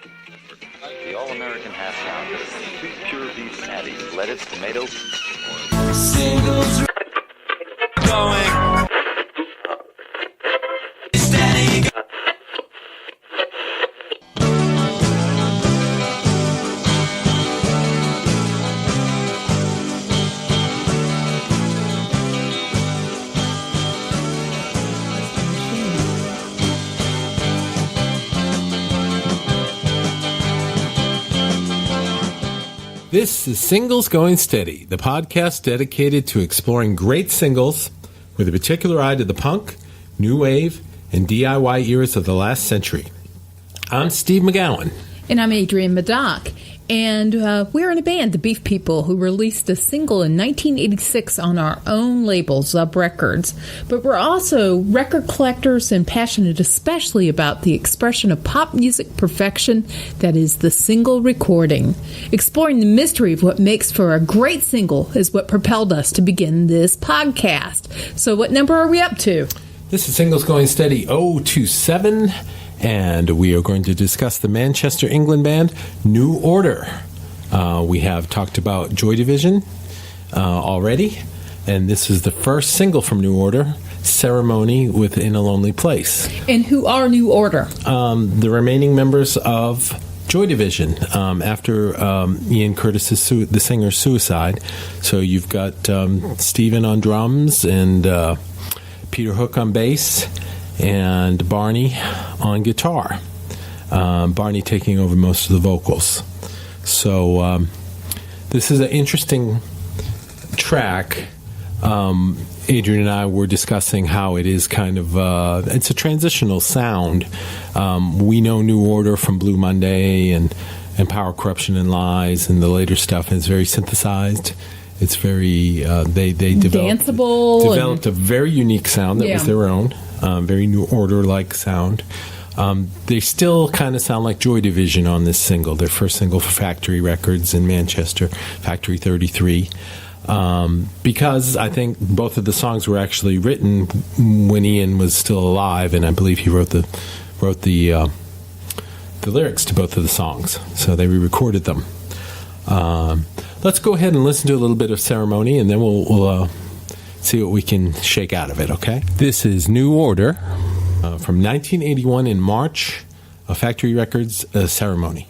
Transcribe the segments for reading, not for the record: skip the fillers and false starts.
The all-American half pound of 2 pure beef patties, lettuce, tomato. Singles going steady. This is Singles Going Steady, the podcast dedicated to exploring great singles with a particular eye to the punk, new wave, and DIY eras of the last century. I'm Steve McGowan. And I'm Adrienne Meddock. And we're in a band, the Beef People, who released a single in 1986 on our own label, Zub Records. But we're also record collectors and passionate especially about the expression of pop music perfection that is the single recording. Exploring the mystery of what makes for a great single is what propelled us to begin this podcast. So what number are we up to? This is Singles Going Steady 027. And we are going to discuss the Manchester, England band, New Order. We have talked about Joy Division already, and this is the first single from New Order, Ceremony Within a Lonely Place. And who are New Order? The remaining members of Joy Division after Ian Curtis's the singer's suicide. So you've got Stephen on drums and Peter Hook on bass, and Barney on guitar. Barney taking over most of the vocals. So this is an interesting track. Adrienne and I were discussing how it is kind of it's a transitional sound. We know New Order from Blue Monday and Power, Corruption, and Lies, and the later stuff, and it's very synthesized. It's very they developed a very unique sound that was their own. Very New Order-like sound. They still kind of sound like Joy Division on this single, their first single for Factory Records in Manchester, Factory 33. Because I think both of the songs were actually written when Ian was still alive, and I believe he wrote the lyrics to both of the songs. So they re-recorded them. Let's go ahead and listen to a little bit of Ceremony, and then we'll see what we can shake out of it, okay? This is New Order from 1981 in March, Factory Records, Ceremony.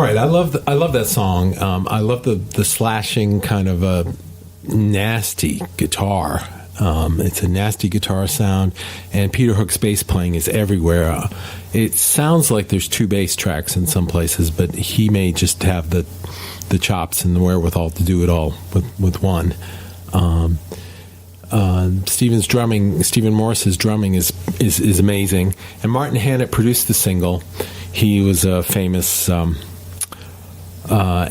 right, I love that song. I love the slashing kind of a nasty guitar. It's a nasty guitar sound, and Peter Hook's bass playing is everywhere. It sounds like there's 2 bass tracks in some places, but he may just have the chops and the wherewithal to do it all with one. Stephen Morris's drumming is amazing, and Martin Hannett produced the single. He was a famous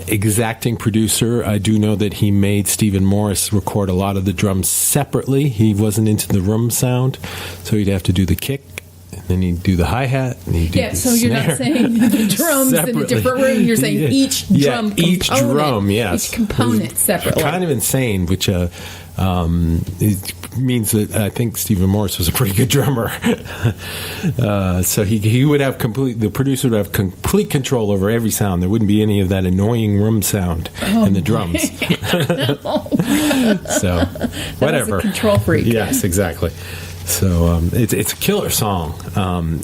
exacting producer. I do know that he made Stephen Morris record a lot of the drums separately. He wasn't into the room sound, so he'd have to do the kick, and then he'd do the hi-hat, and he'd do the so you're snare. Not saying the drums in a different room. You're saying each drum component. Each drum, yes. Each component separately. Kind of insane, which it means that I think Stephen Morris was a pretty good drummer. So he would have the producer would have complete control over every sound. There wouldn't be any of that annoying room sound in the drums. So whatever. A control freak. Yes, exactly. So it's a killer song.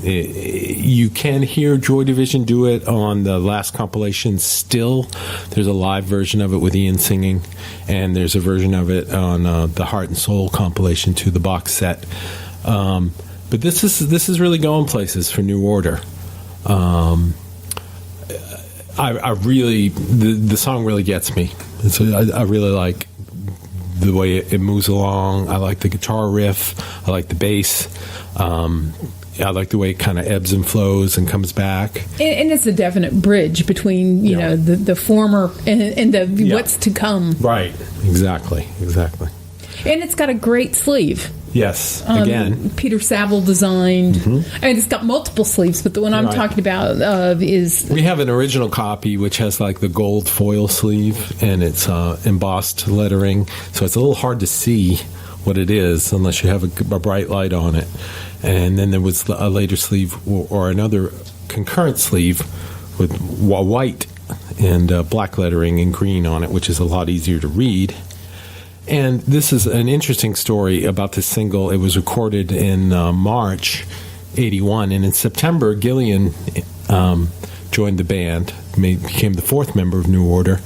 You can hear Joy Division do it on the last compilation still. There's a live version of it with Ian singing, and there's a version of it on the Heart and Soul compilation to the box set. But this is really going places for New Order. I really the song really gets me. I really like the way it moves along. I like the guitar riff. I like the bass. I like the way it kind of ebbs and flows and comes back. And it's a definite bridge between you know the former and the what's to come. Right. Exactly. And it's got a great sleeve. Yes. Again, Peter Saville designed. And it's got multiple sleeves, but the one I'm talking about is... We have an original copy which has like the gold foil sleeve, and it's embossed lettering, so it's a little hard to see what it is unless you have a bright light on it. And then there was a later sleeve or another concurrent sleeve with white and black lettering and green on it, which is a lot easier to read. And this is an interesting story about this single. It was recorded in March 81, and in September, Gillian joined the band, became the 4th member of New Order,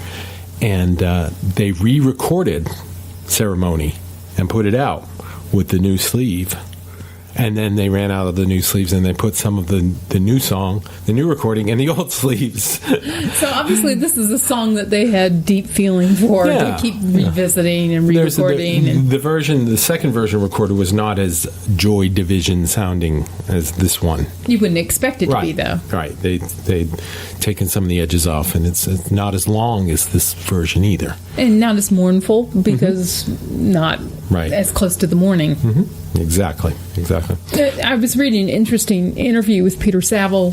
and they re-recorded Ceremony and put it out with the new sleeve. And then they ran out of the new sleeves, and they put some of the new song, the new recording, in the old sleeves. So obviously this is a song that they had deep feeling for to keep revisiting and re-recording. The second version recorded was not as Joy Division sounding as this one. You wouldn't expect it to be, though. Right. They'd taken some of the edges off, and it's not as long as this version either. And not as mournful, because not as close to the mourning. Exactly. I was reading an interesting interview with Peter Saville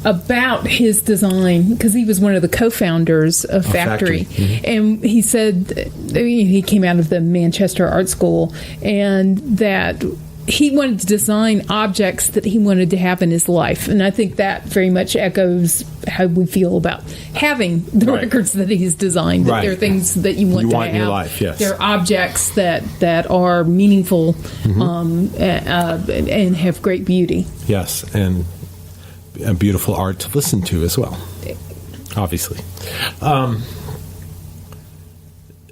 about his design, because he was one of the co-founders of Factory. And he said he came out of the Manchester Art School, and that he wanted to design objects that he wanted to have in his life. And I think that very much echoes how we feel about having the records that he's designed. That they're things that you want to have in your life, yes. They're objects that are meaningful and have great beauty. Yes, and a beautiful art to listen to as well, obviously.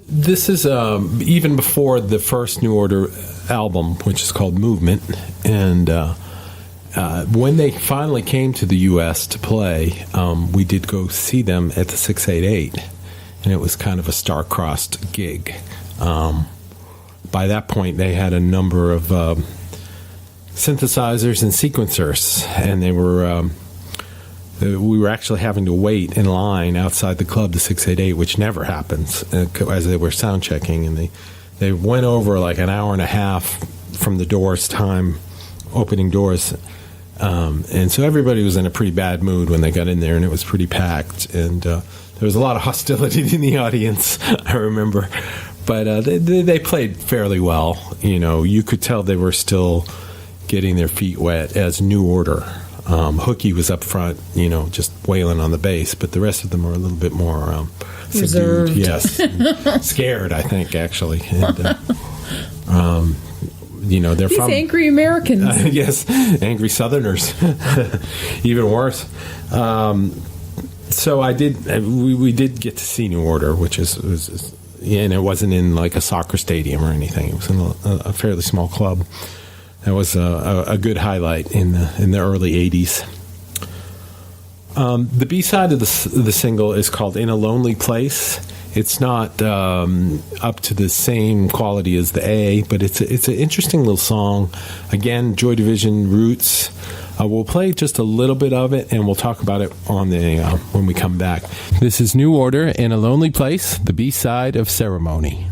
This is even before the first New Order album, which is called Movement, and when they finally came to the U.S. to play, we did go see them at the 688, and it was kind of a star-crossed gig. By that point, they had a number of synthesizers and sequencers, and they were... we were actually having to wait in line outside the club, the 688, which never happens, as they were sound checking, and they went over like an hour and a half from the doors time, opening doors, and so everybody was in a pretty bad mood when they got in there, and it was pretty packed, and there was a lot of hostility in the audience, I remember, but they played fairly well. You know, you could tell they were still getting their feet wet as New Order. Hooky was up front, you know, just wailing on the bass, but the rest of them were a little bit more reserved. Yes, scared, I think, actually. And, you know, they're from angry Americans. Yes, angry Southerners, even worse. So I did. We did get to see New Order, which was and it wasn't in like a soccer stadium or anything. It was in a fairly small club. That was a good highlight in the early '80s. The B side of the single is called "In a Lonely Place." It's not up to the same quality as the A, but it's an interesting little song. Again, Joy Division roots. We'll play just a little bit of it, and we'll talk about it on the when we come back. This is New Order, "In a Lonely Place," the B side of Ceremony.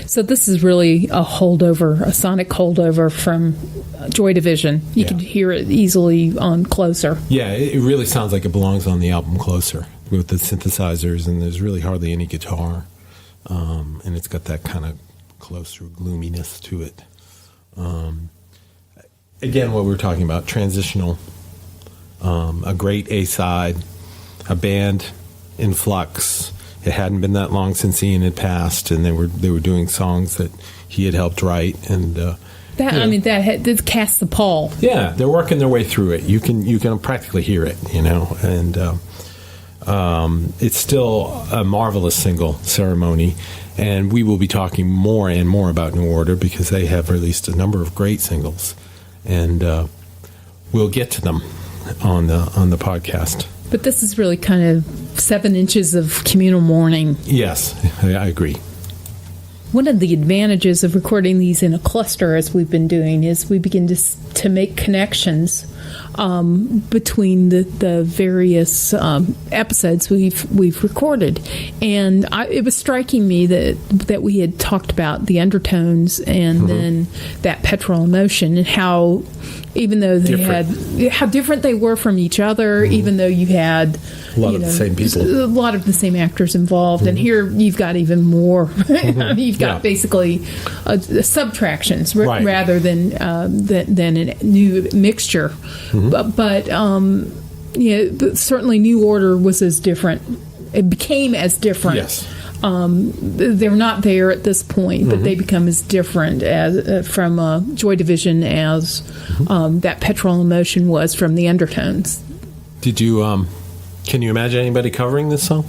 So this is really a holdover, a sonic holdover from Joy Division. You can hear it easily on Closer. Yeah, it really sounds like it belongs on the album Closer with the synthesizers, and there's really hardly any guitar. And it's got that kind of closer gloominess to it. Again, what we were talking about, transitional, a great A-side, a band in flux, It hadn't been that long since Ian had passed, and they were doing songs that he had helped write, and that casts the pall. Yeah, they're working their way through it. You can practically hear it, and it's still a marvelous single, Ceremony. And we will be talking more and more about New Order because they have released a number of great singles, and we'll get to them on the podcast. But this is really kind of 7 inches of communal mourning. Yes, I agree. One of the advantages of recording these in a cluster, as we've been doing, is we begin to make connections between the various episodes we've recorded, and it was striking me that we had talked about the undertones and then that petrol emotion, and how even though how different they were from each other, even though you had a lot of the same people, a lot of the same actors involved, and here you've got even more. You've got basically subtractions rather than a new mixture. But certainly New Order was as different. It became as different. Yes. They're not there at this point, but they become as different as from Joy Division as that petrol emotion was from the Undertones. Did you? Can you imagine anybody covering this song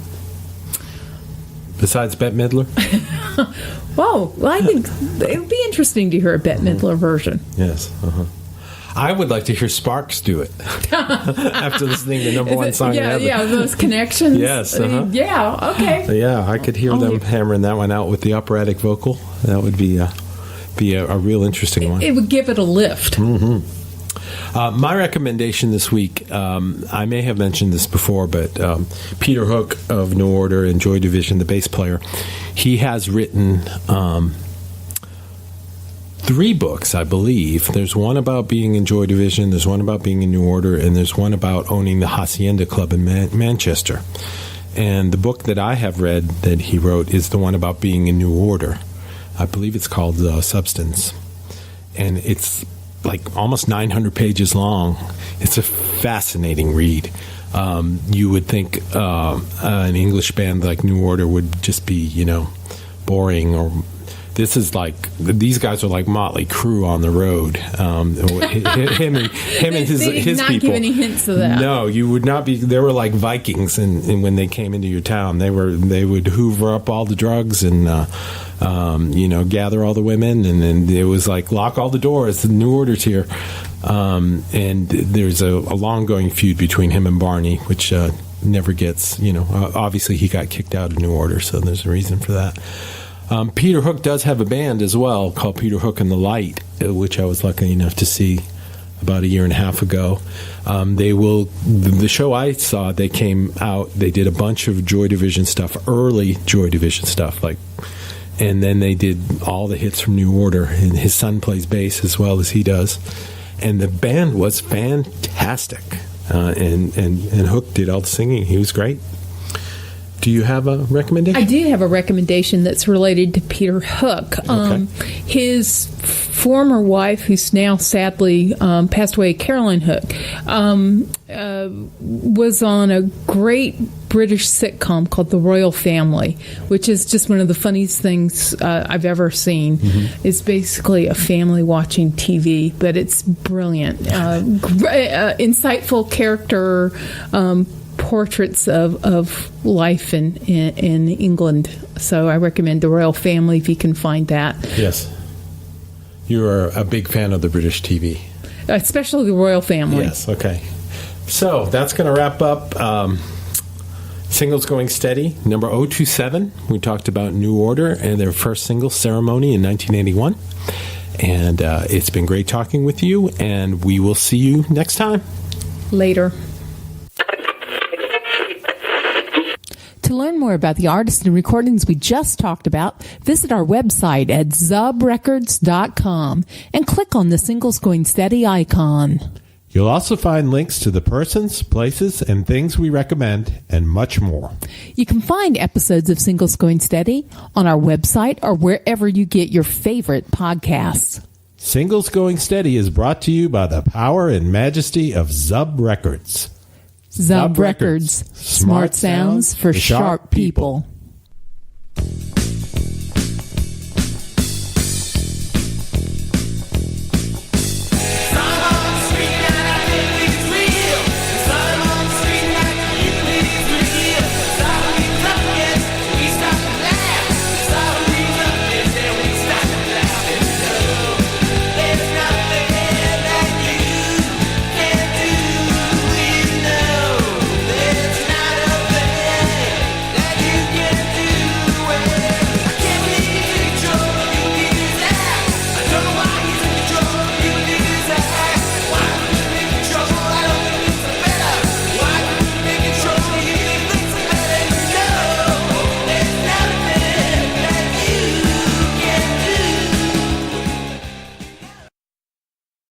besides Bette Midler? Well, I think it would be interesting to hear a Bette Midler version. Yes. I would like to hear Sparks do it after listening to number one song ever. Yeah, those connections. Yes. Yeah, okay. Yeah, I could hear them hammering that one out with the operatic vocal. That would be a real interesting one. It would give it a lift. My recommendation this week, I may have mentioned this before, but Peter Hook of New Order and Joy Division, the bass player, he has written 3 books, I believe. There's one about being in Joy Division, there's one about being in New Order, and there's one about owning the Hacienda Club in Manchester. And the book that I have read that he wrote is the one about being in New Order. I believe it's called Substance. And it's like almost 900 pages long. It's a fascinating read. You would think an English band like New Order would just be, boring, or this is like, these guys are like Motley Crue on the road. Him and his not people. Give any hints of that. No, you would not be. They were like Vikings, and when they came into your town, they would hoover up all the drugs and gather all the women, and then it was like lock all the doors. The New Order's here, and there's a long-going feud between him and Barney, which never gets. Obviously he got kicked out of New Order, so there's a reason for that. Peter Hook does have a band as well called Peter Hook and the Light, which I was lucky enough to see about a year and a half ago. The show I saw, they came out, they did a bunch of Joy Division stuff, early Joy Division stuff, and then they did all the hits from New Order, and his son plays bass as well as he does. And the band was fantastic. And Hook did all the singing. He was great. Do you have a recommendation? I do have a recommendation that's related to Peter Hook. Okay. His former wife, who's now sadly passed away, Caroline Hook, was on a great British sitcom called The Royal Family, which is just one of the funniest things I've ever seen. It's basically a family watching TV, but it's brilliant. Insightful character portraits of life in England. So I recommend The Royal Family if you can find that. Yes. You are a big fan of the British TV. Especially The Royal Family. Yes, okay. So that's going to wrap up Singles Going Steady, number 027. We talked about New Order and their first single, Ceremony, in 1981. And it's been great talking with you, and we will see you next time. Later. To learn more about the artists and recordings we just talked about, visit our website at zubrecords.com and click on the Singles Going Steady icon. You'll also find links to the persons, places, and things we recommend, and much more. You can find episodes of Singles Going Steady on our website or wherever you get your favorite podcasts. Singles Going Steady is brought to you by the power and majesty of Zub Records. Zub Records. Smart sounds for sharp people.